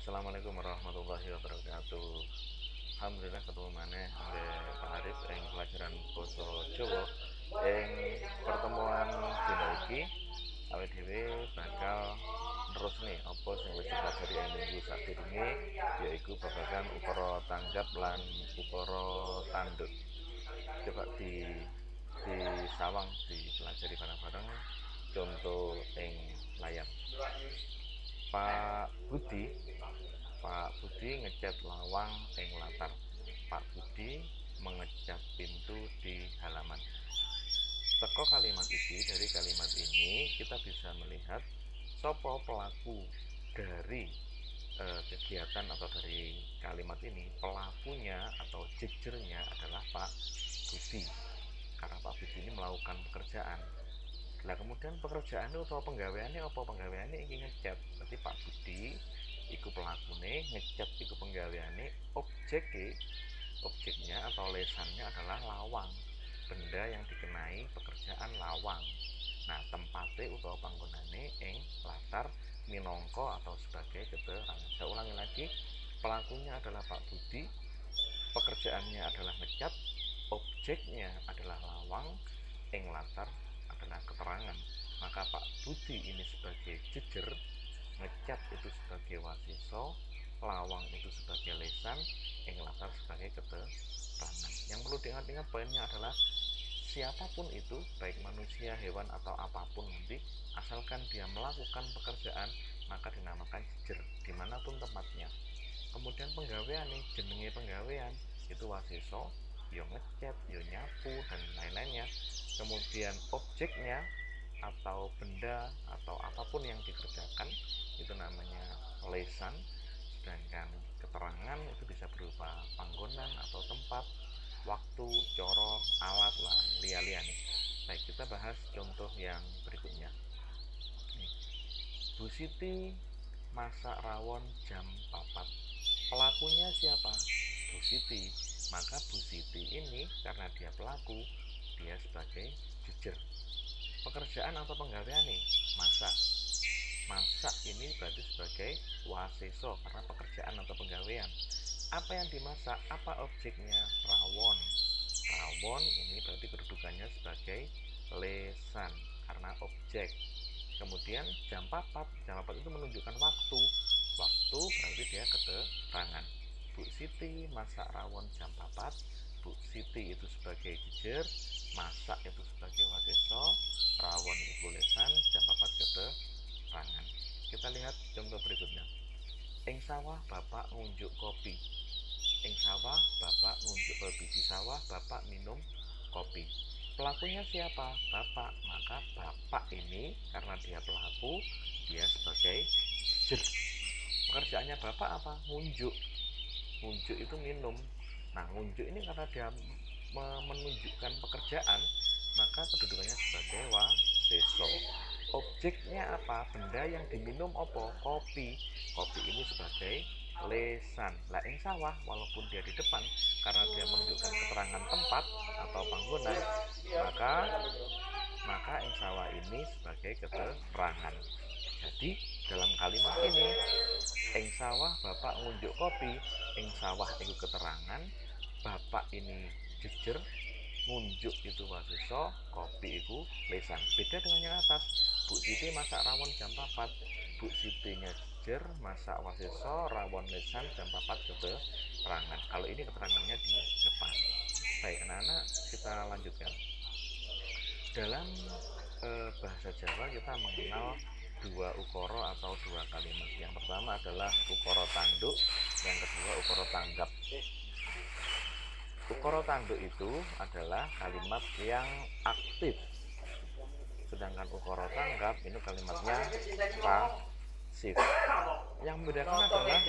Assalamualaikum warahmatullahi wabarakatuh. Alhamdulillah ketemu maneh ambek Pak Arif ing pelajaran basa Jawa. Ing pertemuan dina iki awake dhewe bakal terus nih apa sing wis dipelajari ing minggu sadurunge, yaiku babagan ukara tanggap lan ukara tanduk. Coba disawang dipelajari bareng-bareng contoh ing layar. Pak Budi Pak Budi ngecat lawang ing latar. Pak Budi mengecat pintu di halaman. Teko kalimat iki, dari kalimat ini kita bisa melihat sopo pelaku dari kegiatan atau dari kalimat ini. Pelakunya atau jejernya adalah Pak Budi, karena Pak Budi ini melakukan pekerjaan. Nah kemudian pekerjaannya atau penggaweannya apa? Penggaweannya ini ngecat. Berarti Pak Budi iku pelakune, ngecat iku penggaweane, objeknya atau lesannya adalah lawang, benda yang dikenai pekerjaan lawang. Nah tempatnya utawa panggonane ing latar minangka atau sebagai keterangan. Saya ulangi lagi, pelakunya adalah Pak Budi, pekerjaannya adalah ngecat, objeknya adalah lawang, ing latar adalah keterangan. Maka Pak Budi ini sebagai jejer, ngecat itu sebagai wasiso, lawang itu sebagai lesan, ing latar sebagai keterangan. Yang perlu diingat-ingat poinnya adalah siapapun itu, baik manusia, hewan atau apapun nanti, asalkan dia melakukan pekerjaan maka dinamakan jejer dimanapun tempatnya. Kemudian penggawean nih, jenenge penggawean itu wasiso, yo ngecat, yo nyapu dan lain-lainnya. Kemudian objeknya atau benda atau apapun yang dikerjakan itu namanya lesan. Sedangkan keterangan itu bisa berupa panggonan atau tempat, waktu, coro, alat, lah liya-liyane. Baik, kita bahas contoh yang berikutnya. Bu Siti masak rawon jam 4. Pelakunya siapa? Bu Siti. Maka Bu Siti ini karena dia pelaku, dia sebagai jejer. Pekerjaan atau penggawean nih, masak. Masak ini berarti sebagai wasiso karena pekerjaan atau penggawean. Apa yang dimasak? Apa objeknya? Rawon. Rawon ini berarti kedudukannya sebagai lesan karena objek. Kemudian jam 4 itu menunjukkan waktu. Waktu berarti dia keterangan. Bu Siti masak rawon jam 4. Bu Siti itu sebagai jejer, masak itu sebagai wasiso, rawon itu lesan, jam 4 keterangan. Kita lihat contoh berikutnya. Ing sawah bapak ngunjuk kopi. Ing sawah bapak ngunjuk kopi. Di sawah bapak minum kopi. Pelakunya siapa? Bapak. Maka bapak ini karena dia pelaku, dia sebagai jejer. Pekerjaannya bapak apa? Ngunjuk. Ngunjuk itu minum. Nah ngunjuk ini karena dia menunjukkan pekerjaan, maka kedudukannya sebagai wasiso. Objeknya apa? Benda yang diminum apa? Kopi. Kopi ini sebagai lesan. Lah ing sawah walaupun dia di depan, karena dia menunjukkan keterangan tempat atau panggonan, maka ing sawah ini sebagai keterangan. Jadi dalam kalimat ini, ing sawah bapak ngunjuk kopi, ing sawah itu keterangan, bapak ini jejer, ngunjuk itu wasiso, kopi itu lesan. Beda dengan yang atas. Bu Siti masak rawon jam 4. Bu Sitinya jejer, masak wasiso, rawon lesan, jam 4 keterangan. Kalau ini keterangannya di depan. Baik anak-anak, kita lanjutkan. Dalam bahasa Jawa kita mengenal dua ukara atau dua kalimat. Yang pertama adalah ukara tanduk, yang kedua ukara tanggap. Ukara tanduk itu adalah kalimat yang aktif, sedangkan ukara tanggap ini kalimatnya pasif. Yang membedakan adalah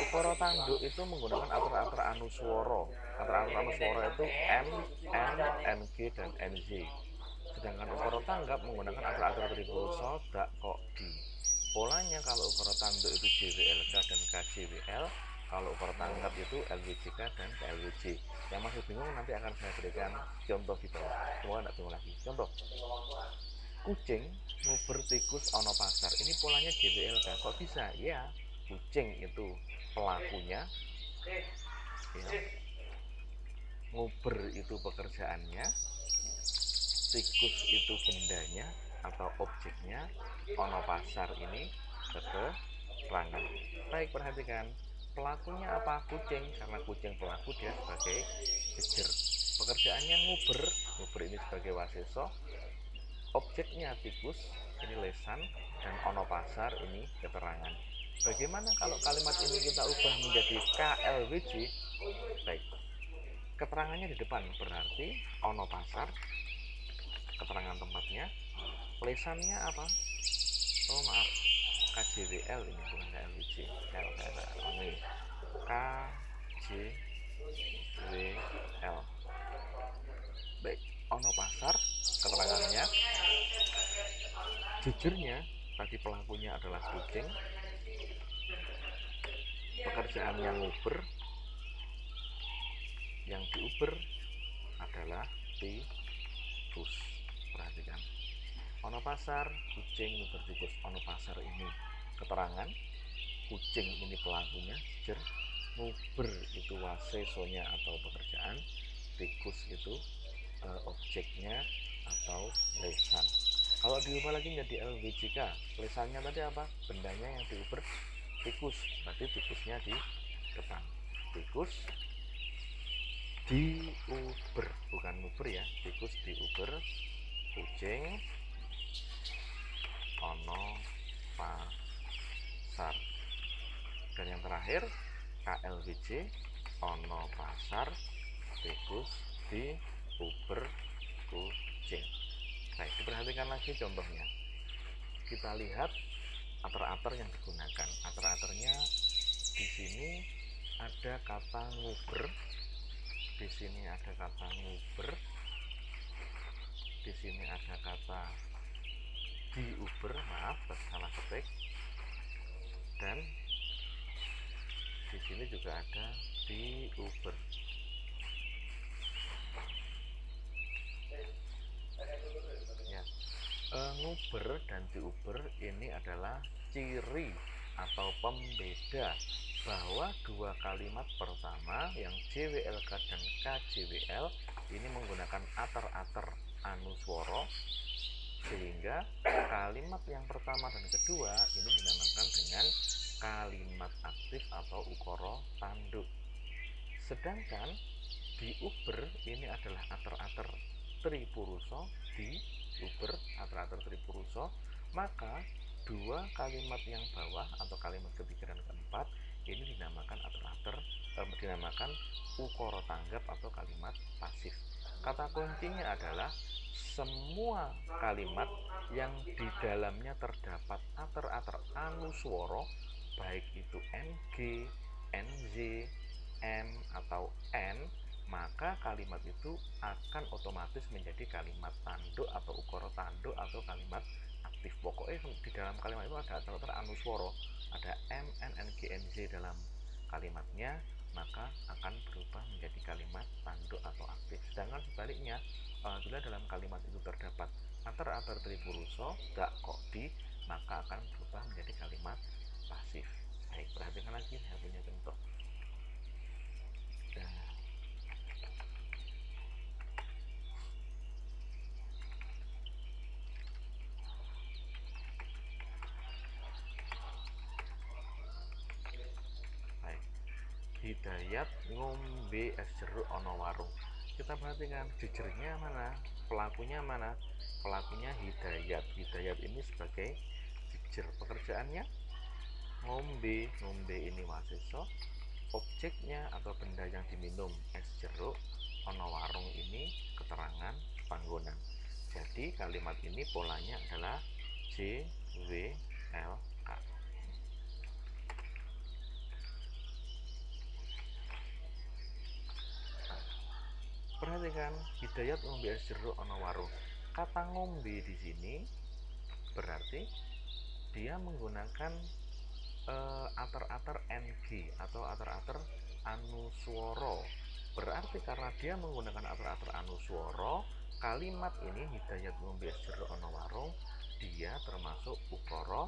ukara tanduk itu menggunakan atur-atur anuswara. Atur-atur anuswara itu M, N, NG, dan NZ. Sedangkan ukara tanggap menggunakan atur-atur tripurusa, dak, kok, di. Polanya kalau ukara tanduk itu JWLK dan KJWL, kalau ukara tanggap itu LWJK dan KLWJ. Yang masih bingung nanti akan saya berikan contoh di bawah. Semoga tidak bingung lagi. Contoh, kucing nguber tikus ono pasar. Ini polanya JWLK. Kok bisa? Ya, kucing itu pelakunya, ya. Nguber itu pekerjaannya, tikus itu bendanya atau objeknya, ono pasar ini keterangan. Baik, perhatikan, pelakunya apa? Kucing, karena kucing pelaku dia sebagai jejer. Pekerjaannya nguber, nguber ini sebagai waseso, objeknya tikus, ini lesan, dan ono pasar ini keterangan. Bagaimana kalau kalimat ini kita ubah menjadi KLWJ? Baik, keterangannya di depan, berarti ono pasar, keterangan tempatnya, lesannya apa? Oh maaf, KJWL ini bukan KLWJ, ini KJWL. Baik, ono pasar, keterangannya, jujurnya tadi pelakunya adalah kucing, pekerjaannya nguber, yang diuber adalah tikus. Perhatikan, ono pasar, kucing nguber tikus. Ono pasar ini keterangan, kucing ini pelakunya, jejer, nguber itu wasesonya atau pekerjaan, tikus itu objeknya atau lesan. Kalau diubah lagi menjadi LWJK, lesannya tadi apa? Bendanya yang diuber tikus, berarti tikusnya di depan. Tikus diuber, bukan nguber ya, tikus diuber, kucing ono pasar. Dan yang terakhir KLWJ, ono pasar, tikus diuber, kucing. Baik, diperhatikan lagi contohnya. Kita lihat ater-ater yang digunakan. Ater-aternya di sini ada kata nguber, di sini ada kata nguber, di sini ada kata diuber, maaf salah ketik, dan di sini juga ada diuber. Ya, nguber dan diuber ini adalah ciri atau pembeda bahwa dua kalimat pertama yang JWLK dan KJWL ini menggunakan ater-ater anuswara, sehingga kalimat yang pertama dan kedua ini dinamakan dengan kalimat aktif atau ukara tanduk. Sedangkan diuber ini adalah ater-ater tripurusa, diuber ater-ater tripurusa, maka dua kalimat yang bawah atau kalimat ketiga dan keempat ini dinamakan ater-ater, dinamakan ukara tanggap atau kalimat pasif. Kata kuncinya adalah semua kalimat yang di dalamnya terdapat ater-ater anuswara, baik itu NG, NZ, M atau N, maka kalimat itu akan otomatis menjadi kalimat tanduk atau ukara tanduk atau kalimat aktif. Pokoknya di dalam kalimat itu ada ater-ater anuswara, ada M, N, N, G, N, Z dalam kalimatnya, maka akan berubah menjadi kalimat tanduk atau aktif. Sedangkan sebaliknya, bila dalam kalimat itu terdapat ater-ater tripurusa, gak kok di, maka akan berubah menjadi kalimat pasif. Baik, perhatikan lagi, saya punya contoh. Hidayat ngombe es jeruk ono warung. Kita perhatikan jejernya mana, pelakunya mana. Pelakunya Hidayat. Hidayat ini sebagai jejer. Pekerjaannya ngombe, ngombe ini waseso, objeknya atau benda yang diminum es jeruk, ono warung ini keterangan panggonan. Jadi kalimat ini polanya adalah JWL. Perhatikan, Hidayat ngombe es jeruk ono warung. Kata ngombe di sini berarti dia menggunakan ater-ater NG atau ater-ater anuswara. Berarti karena dia menggunakan ater-ater anuswara, kalimat ini Hidayat ngombe es jeruk ono warung, dia termasuk ukara